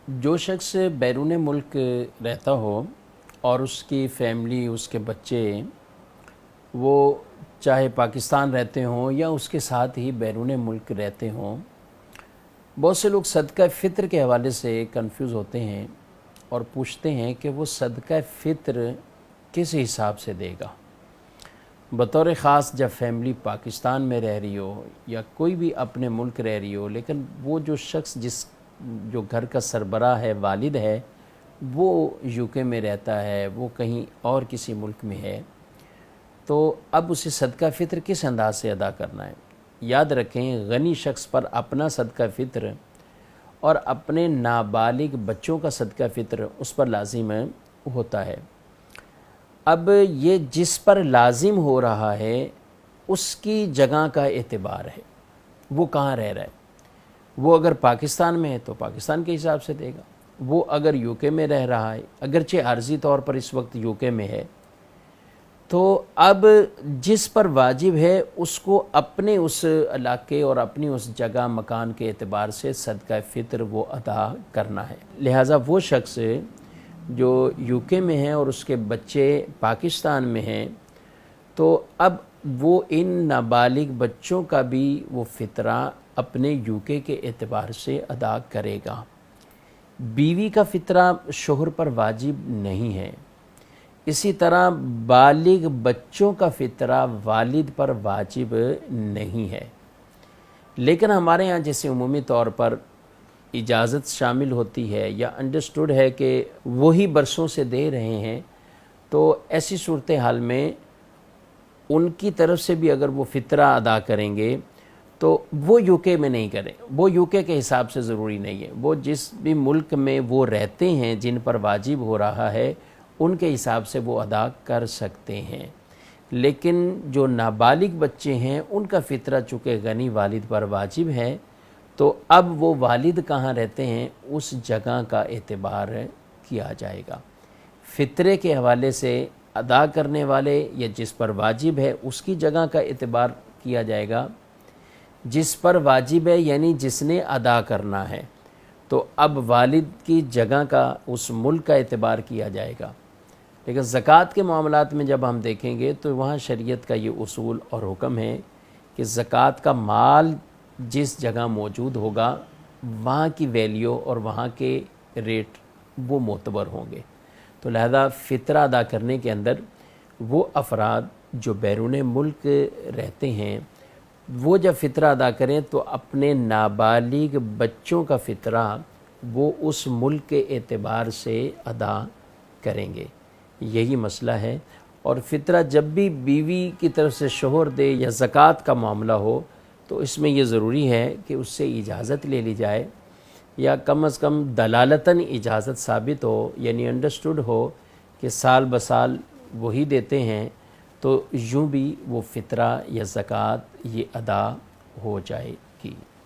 जो शख्स बैरून मुल्क रहता हो और उसकी फैमिली, उसके बच्चे, वो चाहे पाकिस्तान रहते हों या उसके साथ ही बैरून मुल्क रहते हों, बहुत से लोग सदका फ़ित्र के हवाले से कंफ्यूज होते हैं और पूछते हैं कि वो सदका फ़ित्र किस हिसाब से देगा। बतौर ख़ास जब फैमिली पाकिस्तान में रह रही हो या कोई भी अपने मुल्क रह रही हो, लेकिन वो जो शख्स जो घर का सरबराह है, वालिद है, वो यूके में रहता है, वो कहीं और किसी मुल्क में है, तो अब उसे सदका फ़ित्र किस अंदाज से अदा करना है। याद रखें, गनी शख्स पर अपना सदका फ़ित्र और अपने नाबालिग बच्चों का सदका फ़ित्र उस पर लाजिम होता है। अब ये जिस पर लाजिम हो रहा है उसकी जगह का एतबार है, वो कहाँ रह रहा है। वो अगर पाकिस्तान में है तो पाकिस्तान के हिसाब से देगा, वो अगर यूके में रह रहा है, अगरचे आर्जी तौर पर इस वक्त यूके में है, तो अब जिस पर वाजिब है उसको अपने उस इलाके और अपनी उस जगह मकान के एतबार से सदका फ़ित्र वो अदा करना है। लिहाजा वो शख्स जो यूके में है और उसके बच्चे पाकिस्तान में हैं, तो अब वो इन नाबालिग बच्चों का भी वो फ़ितरा अपने यूके के एतबार से अदा करेगा। बीवी का फ़ितरा शोहर पर वाजिब नहीं है। इसी तरह बालिग बच्चों का फ़ितरा वालिद पर वाजिब नहीं है। लेकिन हमारे यहाँ जैसे उमूमी तौर पर इजाज़त शामिल होती है या अंडरस्टूड है कि वही बरसों से दे रहे हैं, तो ऐसी सूरत हाल में उनकी तरफ से भी अगर वो फ़ितरा अदा करेंगे तो वो यूके में नहीं करें, वो यूके के हिसाब से ज़रूरी नहीं है। वो जिस भी मुल्क में वो रहते हैं, जिन पर वाजिब हो रहा है, उनके हिसाब से वो अदा कर सकते हैं। लेकिन जो नाबालिग बच्चे हैं उनका फ़ितरा चूँकि गनी वालिद पर वाजिब है, तो अब वो वालिद कहाँ रहते हैं उस जगह का एतबार किया जाएगा। फ़ितरे के हवाले से अदा करने वाले या जिस पर वाजिब है उसकी जगह का एतबार किया जाएगा। जिस पर वाजिब है यानी जिसने अदा करना है, तो अब वालिद की जगह का, उस मुल्क का एतबार किया जाएगा। लेकिन ज़कात के मामलात में जब हम देखेंगे तो वहाँ शरीयत का ये उसूल और हुक्म है कि ज़कात का माल जिस जगह मौजूद होगा वहाँ की वैल्यू और वहाँ के रेट वो मोतबर होंगे। तो लिहाजा फ़ितरा अदा करने के अंदर वो अफराद जो बैरून मुल्क रहते हैं वो जब फ़ितरा अदा करें तो अपने नाबालिग बच्चों का फ़ितरा वो उस मुल्क के एतबार से अदा करेंगे। यही मसला है। और फ़ितरा जब भी बीवी की तरफ से शोहर दे या ज़कात का मामला हो तो इसमें यह ज़रूरी है कि उससे इजाज़त ले ली जाए या कम अज़ कम दलालतन इजाज़त साबित हो, यानी अंडरस्टूड हो कि साल बसाल वही देते हैं, तो यूँ भी वो फ़ितरा या ज़कात ये अदा हो जाएगी।